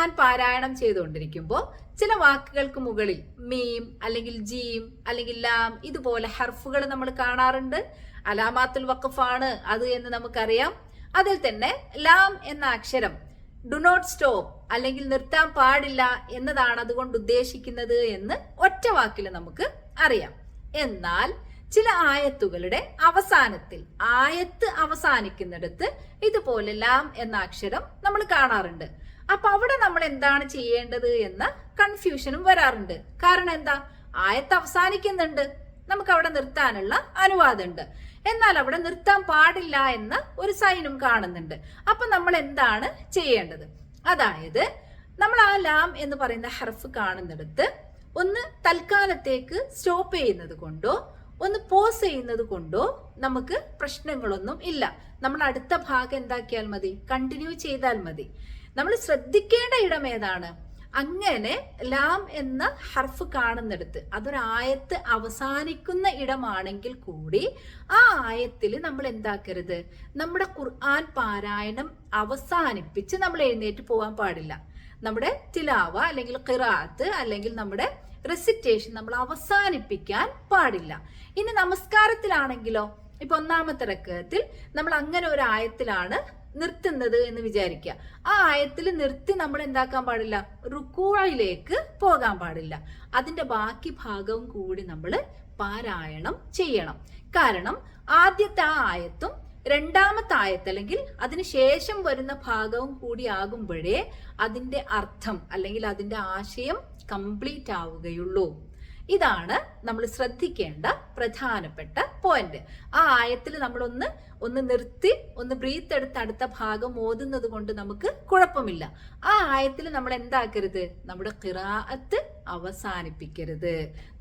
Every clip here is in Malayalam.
ഖുർആൻ പാരായണം ചെയ്തുകൊണ്ടിരിക്കുമ്പോൾ ചില വാക്കുകൾക്ക് മുകളിൽ മീം അല്ലെങ്കിൽ ജീം അല്ലെങ്കിൽ ലാം ഇതുപോലെ ഹർഫുകൾ നമ്മൾ കാണാറുണ്ട്. അലാമാത്തുൽ വഖഫാണ് അത് എന്ന് നമുക്കറിയാം. അതിൽ തന്നെ ലാം എന്ന അക്ഷരം ഡു നോട്ട് സ്റ്റോപ്പ് അല്ലെങ്കിൽ നിർത്താൻ പാടില്ല എന്നതാണ് അതുകൊണ്ട് ഉദ്ദേശിക്കുന്നത് എന്ന് ഒറ്റ വാക്കിൽ നമുക്ക് അറിയാം. എന്നാൽ ചില ആയത്തുകളുടെ അവസാനത്തിൽ ആയത്ത് അവസാനിക്കുന്നിടത്ത് ഇതുപോലെ ലാം എന്ന അക്ഷരം നമ്മൾ കാണാറുണ്ട്. അപ്പൊ അവിടെ നമ്മൾ എന്താണ് ചെയ്യേണ്ടത് എന്ന കൺഫ്യൂഷനും വരാറുണ്ട്. കാരണം എന്താ, ആയത്ത് അവസാനിക്കുന്നുണ്ട്, നമുക്ക് അവിടെ നിർത്താനുള്ള അനുവാദമുണ്ട്, എന്നാൽ അവിടെ നിർത്താൻ പാടില്ല എന്ന ഒരു സൈനും കാണുന്നുണ്ട്. അപ്പൊ നമ്മൾ എന്താണ് ചെയ്യേണ്ടത്? അതായത് നമ്മൾ ആ ലാം എന്ന് പറയുന്ന ഹർഫ് കാണുന്നിടത്ത് ഒന്ന് തൽക്കാലത്തേക്ക് സ്റ്റോപ്പ് ചെയ്യുന്നത് കൊണ്ടോ ഒന്ന് പോസ് ചെയ്യുന്നത് കൊണ്ടോ നമുക്ക് പ്രശ്നങ്ങളൊന്നും ഇല്ല. നമ്മൾ അടുത്ത ഭാഗം എന്താക്കിയാൽ മതി, കണ്ടിന്യൂ ചെയ്താൽ മതി. നമ്മൾ ശ്രദ്ധിക്കേണ്ട ഇടം ഏതാണ്? അങ്ങനെ ലാം എന്ന ഹർഫ് കാണുന്നിടത്ത് അതൊരു ആയത്ത് അവസാനിക്കുന്ന ഇടമാണെങ്കിൽ കൂടി ആ ആയത്തിൽ നമ്മൾ എന്താക്കരുത്, നമ്മുടെ ഖുർആൻ പാരായണം അവസാനിപ്പിച്ച് നമ്മൾ എഴുന്നേറ്റ് പോകാൻ പാടില്ല. നമ്മുടെ തിലാവ അല്ലെങ്കിൽ ഖിറാഅത്ത് അല്ലെങ്കിൽ നമ്മുടെ റെസിറ്റേഷൻ നമ്മൾ അവസാനിപ്പിക്കാൻ പാടില്ല. ഇനി നമസ്കാരത്തിലാണെങ്കിലോ, ഇപ്പൊ ഒന്നാമത്തെ റക്അത്തിൽ നമ്മൾ അങ്ങനെ ഒരു ആയത്തിലാണ് നിർത്തുന്നത് എന്ന് വിചാരിക്കുക. ആ ആയത്തിൽ നിർത്തി നമ്മൾ എന്താക്കാൻ പാടില്ല, റുക്കൂഇലേക്ക് പോകാൻ പാടില്ല. അതിന്റെ ബാക്കി ഭാഗവും കൂടി നമ്മൾ പാരായണം ചെയ്യണം. കാരണം ആദ്യത്തെ ആ ആയത്തും രണ്ടാമത്തെ ആയത്ത് അല്ലെങ്കിൽ അതിനുശേഷം വരുന്ന ഭാഗവും കൂടി ആകുമ്പോഴേ അതിന്റെ അർത്ഥം അല്ലെങ്കിൽ അതിന്റെ ആശയം കംപ്ലീറ്റ് ആവുകയുള്ളൂ. ഇതാണ് നമ്മൾ ശ്രദ്ധിക്കേണ്ട പ്രധാനപ്പെട്ട പോയിന്റ്. ആ ആയത്തിൽ നമ്മൾ ഒന്ന് നിർത്തി ഒന്ന് ബ്രീത്ത് എടുത്ത് അടുത്ത ഭാഗം ഓതുന്നത് കൊണ്ട് നമുക്ക് കുഴപ്പമില്ല. ആ ആയത്തിൽ നമ്മൾ എന്താക്കരുത്, നമ്മുടെ ഖിറാഅത്ത് അവസാനിപ്പിക്കരുത്.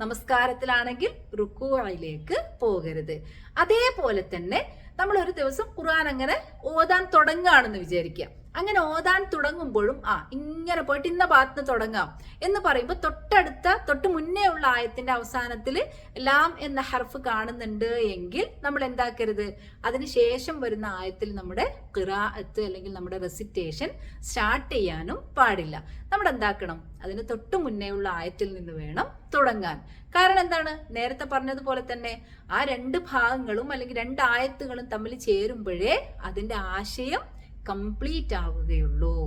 നമസ്കാരത്തിലാണെങ്കിൽ റുക്കൂഇലേക്ക് പോകരുത്. അതേപോലെ തന്നെ നമ്മൾ ഒരു ദിവസം ഖുർആൻ അങ്ങനെ ഓതാൻ തുടങ്ങുകയാണെന്ന് വിചാരിക്കുക. അങ്ങനെ ഓതാൻ തുടങ്ങുമ്പോഴും ഇങ്ങനെ പോയിട്ട് ഇന്ന ഭാഗത്ത് തുടങ്ങാം എന്ന് പറയുമ്പോൾ തൊട്ട് മുന്നേ ഉള്ള ആയത്തിന്റെ അവസാനത്തിൽ ലാം എന്ന ഹർഫ് കാണുന്നുണ്ട് എങ്കിൽ നമ്മൾ എന്താക്കരുത്, അതിനുശേഷം വരുന്ന ആയത്തിൽ നമ്മുടെ ഖിറാഅത്ത് അല്ലെങ്കിൽ നമ്മുടെ റെസിറ്റേഷൻ സ്റ്റാർട്ട് ചെയ്യാനും പാടില്ല. നമ്മൾ എന്താക്കണം, അതിന് തൊട്ട് മുന്നേ ഉള്ള ആയത്തിൽ നിന്ന് വേണം തുടങ്ങാൻ. കാരണം എന്താണ്, നേരത്തെ പറഞ്ഞതുപോലെ തന്നെ ആ രണ്ട് ഭാഗങ്ങളും അല്ലെങ്കിൽ രണ്ട് ആയത്തുകളും തമ്മിൽ ചേരുമ്പോഴേ അതിന്റെ ആശയം കംപ്ലീറ്റ് ആവുകയുള്ളൂ.